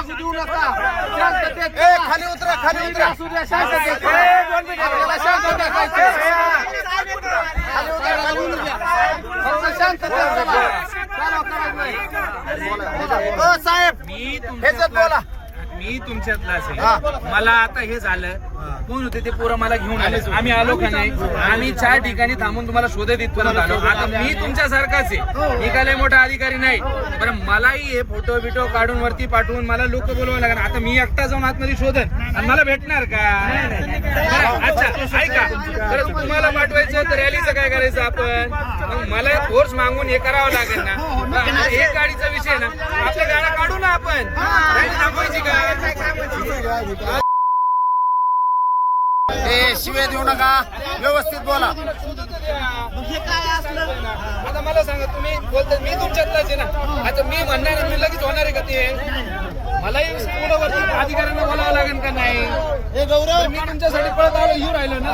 असू देऊ नका. शांततेत ए, खाली उतरा, खाली उतरा. असू द्या, शांततेत. आपल्याला शांतता पाहिजे. खाली उतरा, खाली उतरा. फक्त शांततेत चला. चालू करायचं नाही. ओ साहेब, मी ह्याच्यात बोला. मी तुमच्यातलाच आहे. मला आता हे झालं, कोण होते ते पोरं मला घेऊन आले, आम्ही आलो का नाही, आम्ही 4 ठिकाणी थांबून तुम्हाला शोधत इथपर्यंत आलो. आता मी तुमच्यासारखाच आहे, मी काय लय मोठा अधिकारी नाही. बरं, मलाही हे फोटो बिटो काढून वरती पाठवून मला लोक बोलवायला लागणार. आता मी एकटा जाऊन आतमध्ये शोधन आणि मला भेटणार का? बरं, अच्छा ऐका, तर तुम्हाला पाठवायचं तर रॅलीचं काय करायचं आपण? मग मला फोर्स मागून हे करावं लागेल ना. एक गाडीचा विषय ना, आपल्या गाड्या काढू ना आपण. रॅली थांबवायची का? ए, शिव्या देऊ नका, व्यवस्थित बोला. आता मला सांगा, तुम्ही बोलता मी तुमच्यातलाच आहे ना. आता मी म्हणणार मी लगेच होणार आहे का ते? मलाही पुढं वरती अधिकाऱ्यांना बोलावं लागेल का नाही? मी तुमच्यासाठी पळत आलो, येऊ राहिलो ना.